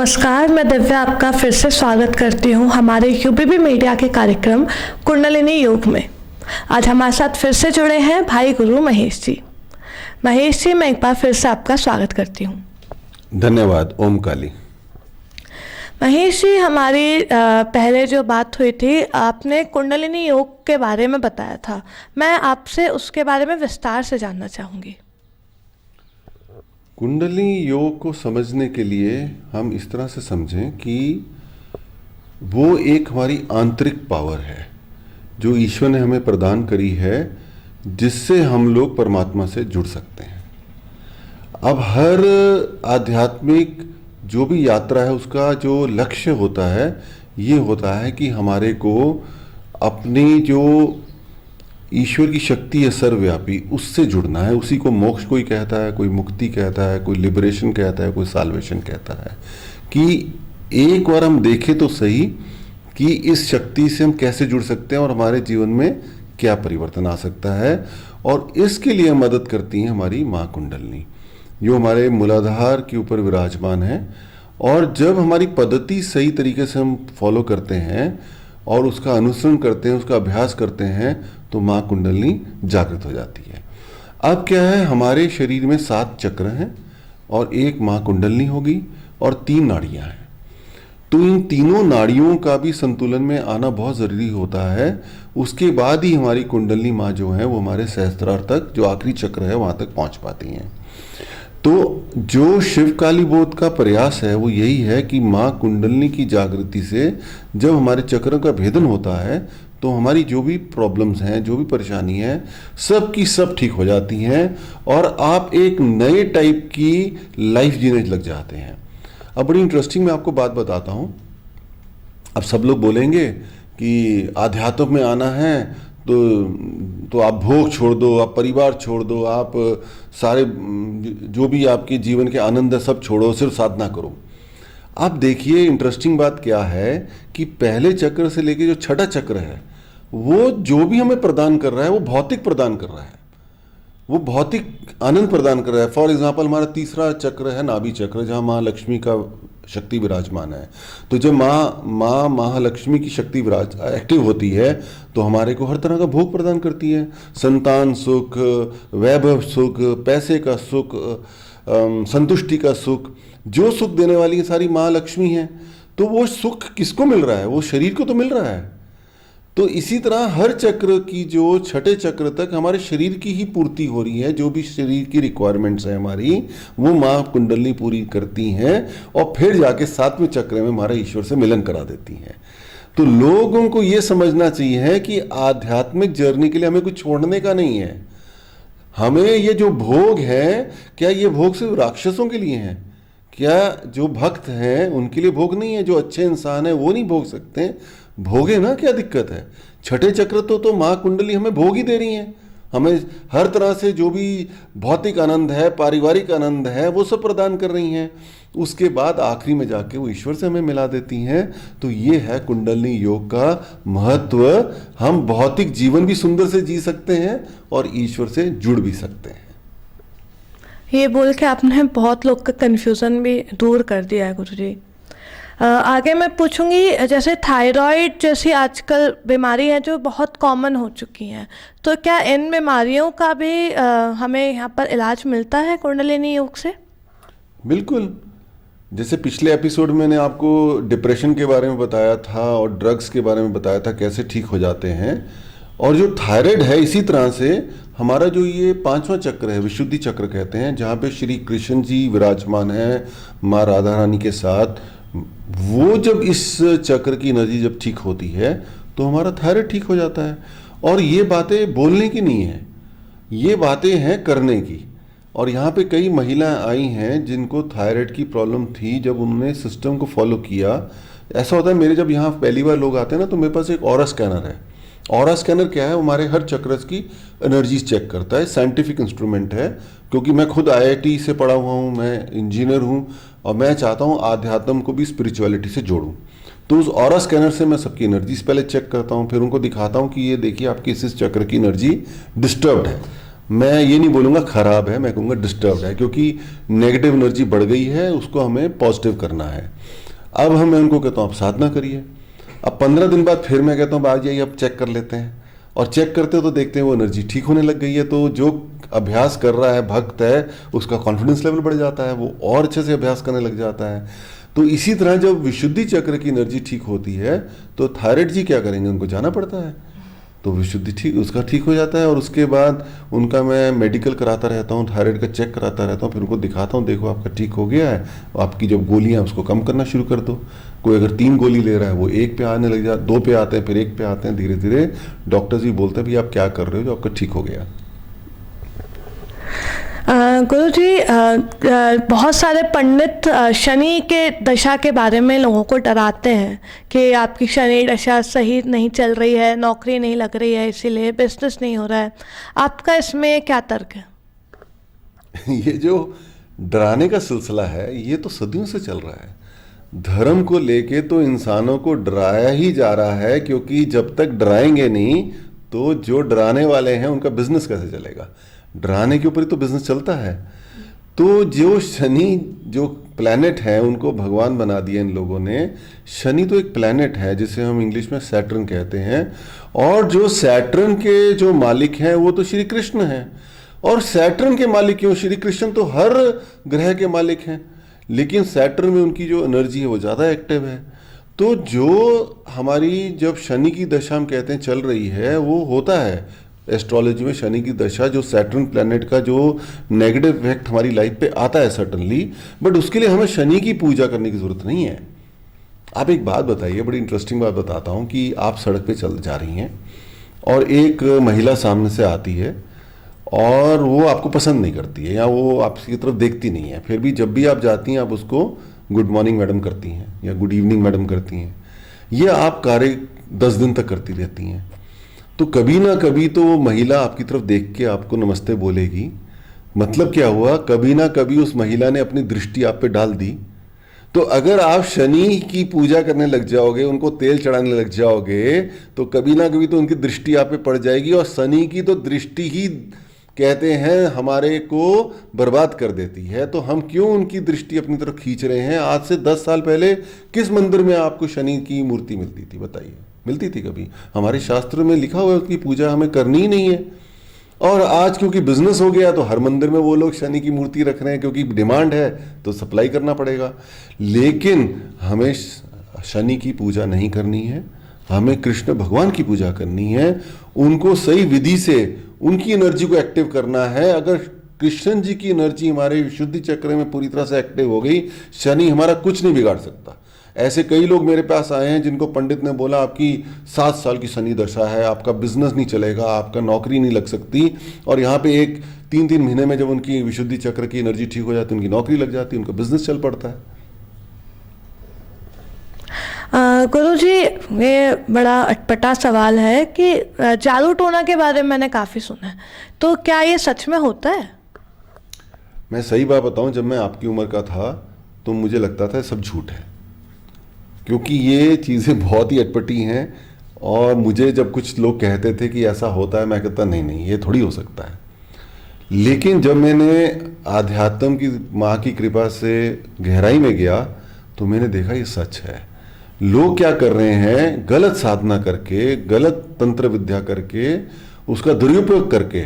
नमस्कार, मैं दिव्या आपका फिर से स्वागत करती हूँ हमारे यूबीबी मीडिया के कार्यक्रम कुंडलिनी योग में। आज हमारे साथ फिर से जुड़े हैं भाई गुरु महेश जी। महेश जी, मैं एक बार फिर से आपका स्वागत करती हूँ। धन्यवाद। ओम काली। महेश जी, हमारी पहले जो बात हुई थी, आपने कुंडलिनी योग के बारे में बताया था। मैं आपसे उसके बारे में विस्तार से जानना चाहूँगी। कुंडलिनी योग को समझने के लिए हम इस तरह से समझें कि वो एक हमारी आंतरिक पावर है जो ईश्वर ने हमें प्रदान करी है, जिससे हम लोग परमात्मा से जुड़ सकते हैं। अब हर आध्यात्मिक जो भी यात्रा है उसका जो लक्ष्य होता है ये होता है कि हमारे को अपनी जो ईश्वर की शक्ति है सर्वव्यापी, उससे जुड़ना है। उसी को मोक्ष कोई कहता है, कोई मुक्ति कहता है, कोई लिबरेशन कहता है, कोई साल्वेशन कहता है। कि एक बार हम देखें तो सही कि इस शक्ति से हम कैसे जुड़ सकते हैं और हमारे जीवन में क्या परिवर्तन आ सकता है। और इसके लिए मदद करती हैं हमारी माँ कुंडलिनी, जो हमारे मूलाधार के ऊपर विराजमान है। और जब हमारी पद्धति सही तरीके से हम फॉलो करते हैं और उसका अनुसरण करते हैं, उसका अभ्यास करते हैं, तो माँ कुंडलिनी जागृत हो जाती है। अब क्या है, हमारे शरीर में 7 चक्र हैं और एक माँ कुंडलिनी होगी और 3 नाड़ियाँ हैं। तो इन तीनों नाड़ियों का भी संतुलन में आना बहुत ज़रूरी होता है। उसके बाद ही हमारी कुंडलिनी माँ जो है वो हमारे सहस्त्रार तक, जो आखिरी चक्र है, वहाँ तक पहुँच पाती हैं। तो जो शिवकाली बोध का प्रयास है वो यही है कि माँ कुंडलिनी की जागृति से जब हमारे चक्रों का भेदन होता है तो हमारी जो भी प्रॉब्लम्स हैं, जो भी परेशानी है, सब की सब ठीक हो जाती हैं और आप एक नए टाइप की लाइफ जीने लग जाते हैं। अब बड़ी इंटरेस्टिंग मैं आपको बात बताता हूँ। अब सब लोग बोलेंगे कि आध्यात्म में आना है तो आप भोग छोड़ दो, आप परिवार छोड़ दो, आप सारे जो भी आपके जीवन के आनंद है सब छोड़ो, सिर्फ साधना करो। आप देखिए इंटरेस्टिंग बात क्या है कि पहले चक्र से लेके जो छठा चक्र है वो जो भी हमें प्रदान कर रहा है वो भौतिक प्रदान कर रहा है, वो भौतिक आनंद प्रदान कर रहा है। फॉर एग्जाम्पल हमारा तीसरा चक्र है नाभि चक्र, जहाँ माँ लक्ष्मी का शक्ति विराजमान है। तो जब माँ महालक्ष्मी की शक्ति एक्टिव होती है तो हमारे को हर तरह का भोग प्रदान करती है। संतान सुख, वैभव सुख, पैसे का सुख, संतुष्टि का सुख, जो सुख देने वाली है सारी माँ लक्ष्मी है। तो वो सुख किसको मिल रहा है? वो शरीर को तो मिल रहा है। तो इसी तरह हर चक्र की जो छठे चक्र तक हमारे शरीर की ही पूर्ति हो रही है। जो भी शरीर की रिक्वायरमेंट्स है हमारी, वो माँ कुंडलिनी पूरी करती हैं और फिर जाके 7वें चक्र में हमारा ईश्वर से मिलन करा देती हैं। तो लोगों को ये समझना चाहिए कि आध्यात्मिक जर्नी के लिए हमें कुछ छोड़ने का नहीं है। हमें ये जो भोग है, क्या ये भोग सिर्फ राक्षसों के लिए हैं? क्या जो भक्त हैं उनके लिए भोग नहीं है? जो अच्छे इंसान है वो नहीं भोग सकते? भोगे ना, क्या दिक्कत है? छठे चक्र तो माँ कुंडली हमें भोग ही दे रही हैं। हमें हर तरह से जो भी भौतिक आनंद है, पारिवारिक आनंद है, वो सब प्रदान कर रही हैं। उसके बाद आखिरी में जाके वो ईश्वर से हमें मिला देती हैं। तो ये है कुंडलिनी योग का महत्व। हम भौतिक जीवन भी सुंदर से जी सकते हैं और ईश्वर से जुड़ भी सकते हैं। ये बोल के आपने बहुत लोग का कन्फ्यूज़न भी दूर कर दिया है गुरुजी। आगे मैं पूछूंगी, जैसे थायराइड जैसी आजकल बीमारी है जो बहुत कॉमन हो चुकी हैं, तो क्या इन बीमारियों का भी हमें यहाँ पर इलाज मिलता है कुंडलिनी योग से? बिल्कुल। जैसे पिछले एपिसोड में मैंने आपको डिप्रेशन के बारे में बताया था और ड्रग्स के बारे में बताया था कैसे ठीक हो जाते हैं। और जो थायराइड है, इसी तरह से हमारा जो ये 5वां चक्र है, विशुद्धि चक्र कहते हैं, जहाँ पे श्री कृष्ण जी विराजमान है माँ राधा रानी के साथ। वो जब इस चक्र की एनर्जी जब ठीक होती है तो हमारा थायराइड ठीक हो जाता है। और ये बातें बोलने की नहीं है, ये बातें हैं करने की। और यहाँ पे कई महिलाएं आई हैं जिनको थायराइड की प्रॉब्लम थी। जब उन्होंने सिस्टम को फॉलो किया, ऐसा होता है मेरे जब यहाँ पहली बार लोग आते हैं ना, तो मेरे पास एक ऑरा स्कैनर है। ऑरा स्कैनर क्या है? हमारे हर चक्र की एनर्जीज चेक करता है। साइंटिफिक इंस्ट्रूमेंट है, क्योंकि मैं खुद IIT से पढ़ा हुआ हूँ, मैं इंजीनियर हूँ और मैं चाहता हूँ आध्यात्म को भी स्पिरिचुअलिटी से जोड़ूँ। तो उस ऑरा स्कैनर से मैं सबकी एनर्जीज पहले चेक करता हूँ, फिर उनको दिखाता हूँ कि ये देखिए आपकी इस चक्र की एनर्जी डिस्टर्ब्ड है। मैं ये नहीं बोलूँगा खराब है, मैं कहूँगा डिस्टर्ब है, क्योंकि नेगेटिव एनर्जी बढ़ गई है, उसको हमें पॉजिटिव करना है। अब मैं उनको कहता हूँ आप साधना करिए। अब 15 दिन बाद फिर मैं कहता हूँ आ जाइए अब चेक कर लेते हैं, और चेक करते हो तो देखते हैं वो एनर्जी ठीक होने लग गई है। तो जो अभ्यास कर रहा है, भक्त है, उसका कॉन्फिडेंस लेवल बढ़ जाता है, वो और अच्छे से अभ्यास करने लग जाता है। तो इसी तरह जब विशुद्धि चक्र की एनर्जी ठीक होती है तो थायराइड जी क्या करेंगे, उनको जाना पड़ता है, तो विशुद्धि ठीक उसका ठीक हो जाता है। और उसके बाद उनका मैं मेडिकल कराता रहता हूँ, थायराइड का चेक कराता रहता हूँ, फिर उनको दिखाता हूँ देखो आपका ठीक हो गया है, आपकी जब गोलियाँ उसको कम करना शुरू कर दो। कोई अगर 3 गोली ले रहा है वो 1 पे आने लग जाए, 2 पे आते हैं, फिर 1 पे आते हैं, धीरे धीरे डॉक्टर्स भी बोलते हैं भाई आप क्या कर रहे हो जो आपका ठीक हो गया। गुरु जी, बहुत सारे पंडित शनि के दशा के बारे में लोगों को डराते हैं कि आपकी शनि दशा सही नहीं चल रही है, नौकरी नहीं लग रही है, इसीलिए बिजनेस नहीं हो रहा है। आपका इसमें क्या तर्क है? ये जो डराने का सिलसिला है ये तो सदियों से चल रहा है। धर्म को लेके तो इंसानों को डराया ही जा रहा है, क्योंकि जब तक डराएंगे नहीं तो जो डराने वाले हैं उनका बिजनेस कैसे चलेगा। डराने के ऊपर ही तो बिजनेस चलता है। तो जो शनि जो प्लैनेट है उनको भगवान बना दिया इन लोगों ने। शनि तो एक प्लैनेट है जिसे हम इंग्लिश में सैटर्न कहते हैं, और जो सैटर्न के जो मालिक हैं वो तो श्री कृष्ण हैं। और सैटर्न के मालिक क्यों, श्री कृष्ण तो हर ग्रह के मालिक हैं, लेकिन सैटर्न में उनकी जो एनर्जी है वो ज़्यादा एक्टिव है। तो जो हमारी जब शनि की दशा हम कहते हैं चल रही है, वो होता है एस्ट्रोलॉजी में शनि की दशा, जो सैटर्न प्लैनेट का जो नेगेटिव इफेक्ट हमारी लाइफ पे आता है सर्टनली, बट उसके लिए हमें शनि की पूजा करने की ज़रूरत नहीं है। आप एक बात बताइए, बड़ी इंटरेस्टिंग बात बताता हूँ कि आप सड़क पे चल जा रही हैं और एक महिला सामने से आती है और वो आपको पसंद नहीं करती है या वो आपकी तरफ देखती नहीं है, फिर भी जब भी आप जाती हैं आप उसको गुड मॉर्निंग मैडम करती हैं या गुड इवनिंग मैडम करती हैं। ये आप कार्य 10 दिन तक करती रहती हैं। तो कभी ना कभी तो वो महिला आपकी तरफ देख के आपको नमस्ते बोलेगी। मतलब क्या हुआ, कभी ना कभी उस महिला ने अपनी दृष्टि आप पे डाल दी। तो अगर आप शनि की पूजा करने लग जाओगे, उनको तेल चढ़ाने लग जाओगे, तो कभी ना कभी तो उनकी दृष्टि आप पे पड़ जाएगी। और शनि की तो दृष्टि ही कहते हैं हमारे को बर्बाद कर देती है। तो हम क्यों उनकी दृष्टि अपनी तरफ खींच रहे हैं। आज से 10 साल पहले किस मंदिर में आपको शनि की मूर्ति मिलती थी, बताइए, मिलती थी कभी? हमारे शास्त्र में लिखा हुआ है उसकी पूजा हमें करनी ही नहीं है। और आज क्योंकि बिजनेस हो गया तो हर मंदिर में वो लोग शनि की मूर्ति रख रहे हैं, क्योंकि डिमांड है तो सप्लाई करना पड़ेगा। लेकिन हमें शनि की पूजा नहीं करनी है, हमें कृष्ण भगवान की पूजा करनी है। उनको सही विधि से उनकी एनर्जी को एक्टिव करना है। अगर कृष्ण जी की एनर्जी हमारे विशुद्धि चक्र में पूरी तरह से एक्टिव हो गई, शनि हमारा कुछ नहीं बिगाड़ सकता। ऐसे कई लोग मेरे पास आए हैं जिनको पंडित ने बोला आपकी 7 साल की शनि दशा है, आपका बिजनेस नहीं चलेगा, आपका नौकरी नहीं लग सकती। और यहाँ पे 3-3 महीने में जब उनकी विशुद्धि चक्र की एनर्जी ठीक हो जाती है, उनकी नौकरी लग जाती है, उनका बिजनेस चल पड़ता है। गुरु जी, ये बड़ा अटपटा सवाल है कि जादू टोना के बारे में मैंने काफ़ी सुना है, तो क्या ये सच में होता है? मैं सही बात बताऊं, जब मैं आपकी उम्र का था तो मुझे लगता था सब झूठ है, क्योंकि ये चीज़ें बहुत ही अटपटी हैं। और मुझे जब कुछ लोग कहते थे कि ऐसा होता है, मैं कहता नहीं ये थोड़ी हो सकता है। लेकिन जब मैंने आध्यात्म की माँ की कृपा से गहराई में गया तो मैंने देखा ये सच है। लोग क्या कर रहे हैं, गलत साधना करके, गलत तंत्र विद्या करके, उसका दुरुपयोग करके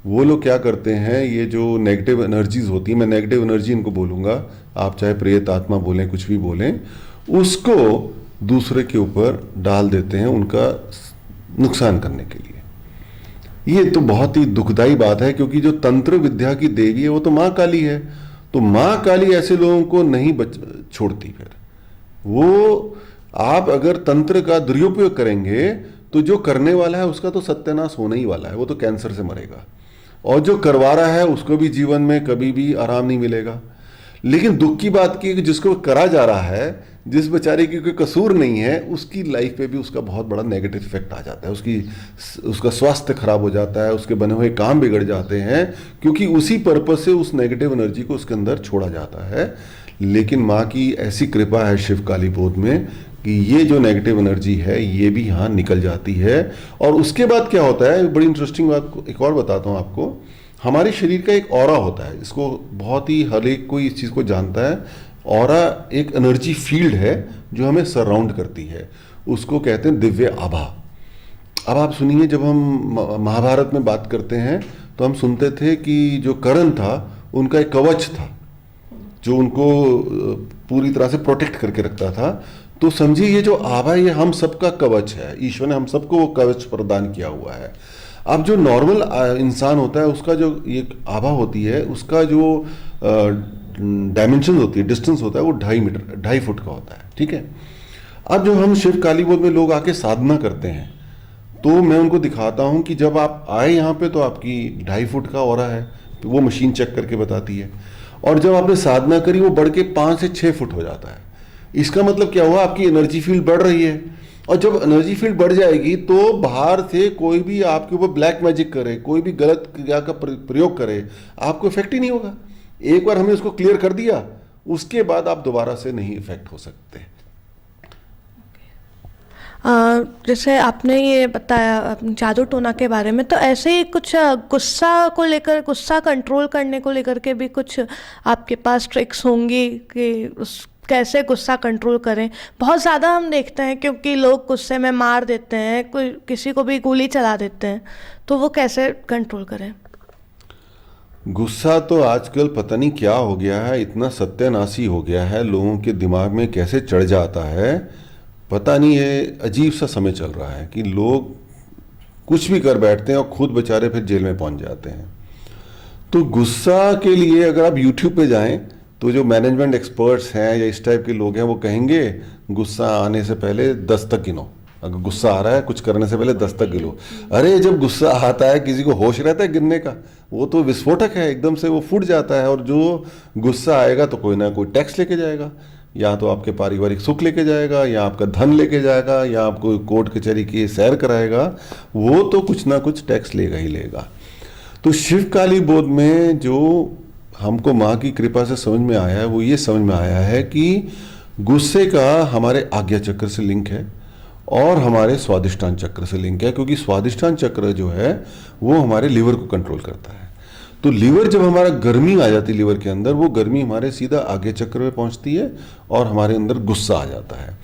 वो लोग क्या करते हैं, ये जो नेगेटिव एनर्जीज होती है, मैं नेगेटिव एनर्जी इनको बोलूँगा, आप चाहे प्रेत आत्मा बोलें, कुछ भी बोलें, उसको दूसरे के ऊपर डाल देते हैं उनका नुकसान करने के लिए। ये तो बहुत ही दुखदाई बात है, क्योंकि जो तंत्र विद्या की देवी है वो तो माँ काली है। तो माँ काली ऐसे लोगों को नहीं छोड़ती। फिर वो आप अगर तंत्र का दुरुपयोग करेंगे तो जो करने वाला है उसका तो सत्यानाश होने ही वाला है, वो तो कैंसर से मरेगा। और जो करवा रहा है उसको भी जीवन में कभी भी आराम नहीं मिलेगा। लेकिन दुख की बात की कि जिसको करा जा रहा है, जिस बेचारे की कोई कसूर नहीं है, उसकी लाइफ पे भी उसका बहुत बड़ा नेगेटिव इफेक्ट आ जाता है। उसका स्वास्थ्य खराब हो जाता है, उसके बने हुए काम बिगड़ जाते हैं, क्योंकि उसी पर्पज से उस नेगेटिव एनर्जी को उसके अंदर छोड़ा जाता है। लेकिन माँ की ऐसी कृपा है शिव काली बोध में कि ये जो नेगेटिव एनर्जी है ये भी यहाँ निकल जाती है। और उसके बाद क्या होता है, बड़ी इंटरेस्टिंग बात एक और बताता हूँ आपको। हमारे शरीर का एक ऑरा होता है, इसको बहुत ही हर एक कोई इस चीज़ को जानता है। ऑरा एक एनर्जी फील्ड है जो हमें सराउंड करती है, उसको कहते हैं दिव्य आभा। अब आप सुनिए, जब हम महाभारत में बात करते हैं तो हम सुनते थे कि जो कर्ण था उनका एक कवच था जो उनको पूरी तरह से प्रोटेक्ट करके रखता था। तो समझिए ये जो आभा, ये हम सबका कवच है, ईश्वर ने हम सबको वो कवच प्रदान किया हुआ है। अब जो नॉर्मल इंसान होता है उसका जो ये आभा होती है, उसका जो डायमेंशन होती है, डिस्टेंस होता है, वो 2.5 फुट का होता है, ठीक है। अब जो हम शिव काली बोध में लोग आके साधना करते हैं तो मैं उनको दिखाता हूँ कि जब आप आए यहाँ पे तो आपकी 2.5 फुट का ऑरा है, वो मशीन चेक करके बताती है। और जब आपने साधना करी वो बढ़ के 5 से 6 फुट हो जाता है। इसका मतलब क्या हुआ, आपकी एनर्जी फील्ड बढ़ रही है। और जब एनर्जी फील्ड बढ़ जाएगी तो बाहर से कोई भी आपके ऊपर ब्लैक मैजिक करे, कोई भी गलत क्रिया का प्रयोग करे, आपको इफेक्ट ही नहीं होगा। एक बार हमने उसको क्लियर कर दिया, उसके बाद आप दोबारा से नहीं इफेक्ट हो सकते। जैसे आपने ये बताया जादू टोना के बारे में, तो ऐसे ही कुछ गुस्सा को लेकर, गुस्सा कंट्रोल करने को लेकर के भी कुछ आपके पास ट्रिक्स होंगी कि कैसे गुस्सा कंट्रोल करें। बहुत ज़्यादा हम देखते हैं क्योंकि लोग गुस्से में मार देते हैं, कोई किसी को भी गोली चला देते हैं, तो वो कैसे कंट्रोल करें? गुस्सा तो आजकल पता नहीं क्या हो गया है, इतना सत्यानाशी हो गया है, लोगों के दिमाग में कैसे चढ़ जाता है पता नहीं। है अजीब सा समय चल रहा है कि लोग कुछ भी कर बैठते हैं और खुद बेचारे फिर जेल में पहुंच जाते हैं। तो गुस्सा के लिए अगर आप YouTube पे जाएं तो जो मैनेजमेंट एक्सपर्ट्स हैं या इस टाइप के लोग हैं वो कहेंगे गुस्सा आने से पहले 10 तक गिनो। अगर गुस्सा आ रहा है कुछ करने से पहले 10 तक गिनो। अरे जब गुस्सा आता है किसी को होश रहता है गिनने का? वो तो विस्फोटक है, एकदम से वो फूट जाता है। और जो गुस्सा आएगा तो कोई ना कोई टैक्स लेके जाएगा, या तो आपके पारिवारिक सुख लेके जाएगा, या आपका धन लेके जाएगा, या आपको कोर्ट कचहरी की सैर कराएगा। वो तो कुछ ना कुछ टैक्स लेगा ही लेगा। तो शिव काली बोध में जो हमको माँ की कृपा से समझ में आया है वो ये समझ में आया है कि गुस्से का हमारे आज्ञा चक्र से लिंक है और हमारे स्वादिष्टान चक्र से लिंक है, क्योंकि स्वादिष्टान चक्र जो है वो हमारे लीवर को कंट्रोल करता है। तो लीवर, जब हमारा गर्मी आ जाती है लीवर के अंदर, वो गर्मी हमारे सीधा आगे चक्र में पहुंचती है और हमारे अंदर गुस्सा आ जाता है।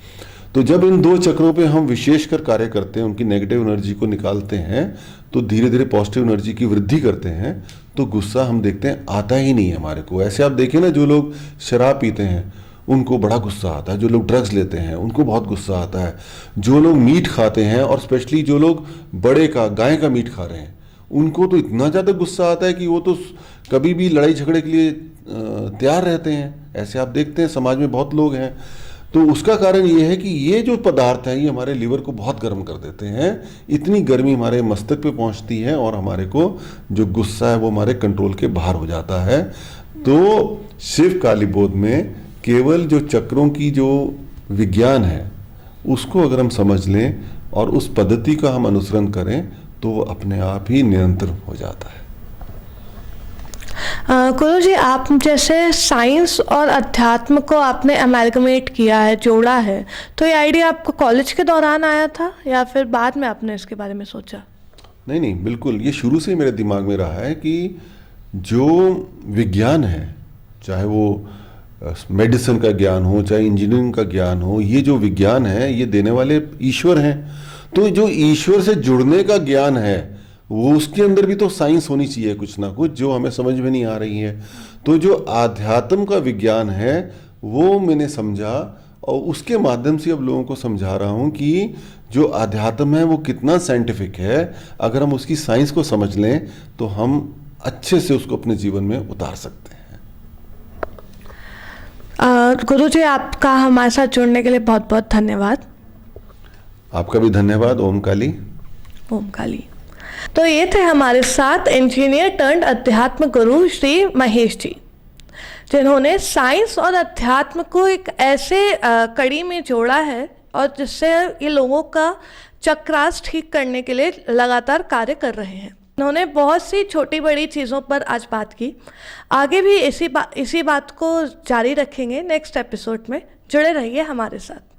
तो जब इन 2 चक्रों पे हम विशेषकर कार्य करते हैं, उनकी नेगेटिव एनर्जी को निकालते हैं, तो धीरे धीरे पॉजिटिव एनर्जी की वृद्धि करते हैं, तो गुस्सा हम देखते हैं आता ही नहीं है हमारे को। ऐसे आप देखें ना, जो लोग शराब पीते हैं उनको बड़ा गुस्सा आता है, जो लोग ड्रग्स लेते हैं उनको बहुत गुस्सा आता है, जो लोग मीट खाते हैं और स्पेशली जो लोग बड़े का गाय का मीट खा रहे हैं उनको तो इतना ज़्यादा गुस्सा आता है कि वो तो कभी भी लड़ाई झगड़े के लिए तैयार रहते हैं। ऐसे आप देखते हैं समाज में बहुत लोग हैं। तो उसका कारण ये है कि ये जो पदार्थ है ये हमारे लीवर को बहुत गर्म कर देते हैं। इतनी गर्मी हमारे मस्तिष्क पे पहुंचती है और हमारे को जो गुस्सा है वो हमारे कंट्रोल के बाहर हो जाता है। तो शिव काली बोध में केवल जो चक्रों की जो विज्ञान है उसको अगर हम समझ लें और उस पद्धति का हम अनुसरण करें तो वो अपने आप ही निरंतर हो जाता है। गुरु जी, आप जैसे साइंस और अध्यात्म को आपने अमेलगमेट किया है, जोड़ा है, तो ये आइडिया आपको कॉलेज के दौरान आया था या फिर बाद में आपने इसके बारे में सोचा? नहीं नहीं, बिल्कुल ये शुरू से मेरे दिमाग में रहा है कि जो विज्ञान है, चाहे वो मेडिसिन का ज्ञान हो, चाहे इंजीनियरिंग का ज्ञान हो, ये जो विज्ञान है ये देने वाले ईश्वर हैं। तो जो ईश्वर से जुड़ने का ज्ञान है वो उसके अंदर भी तो साइंस होनी चाहिए कुछ ना कुछ, जो हमें समझ में नहीं आ रही है। तो जो आध्यात्म का विज्ञान है वो मैंने समझा और उसके माध्यम से अब लोगों को समझा रहा हूँ कि जो आध्यात्म है वो कितना साइंटिफिक है। अगर हम उसकी साइंस को समझ लें तो हम अच्छे से उसको अपने जीवन में उतार सकते हैं। गुरु जी, आपका हमारे साथ जुड़ने के लिए बहुत बहुत धन्यवाद। आपका भी धन्यवाद। ओम काली। ओम काली। तो ये थे हमारे साथ इंजीनियर टर्न्ड अध्यात्म गुरु श्री महेश जी, जिन्होंने साइंस और अध्यात्म को एक ऐसे कड़ी में जोड़ा है और जिससे ये लोगों का चक्रास ठीक करने के लिए लगातार कार्य कर रहे हैं। उन्होंने बहुत सी छोटी बड़ी चीज़ों पर आज बात की। आगे भी इसी बात को जारी रखेंगे नेक्स्ट एपिसोड में। जुड़े रहिए हमारे साथ।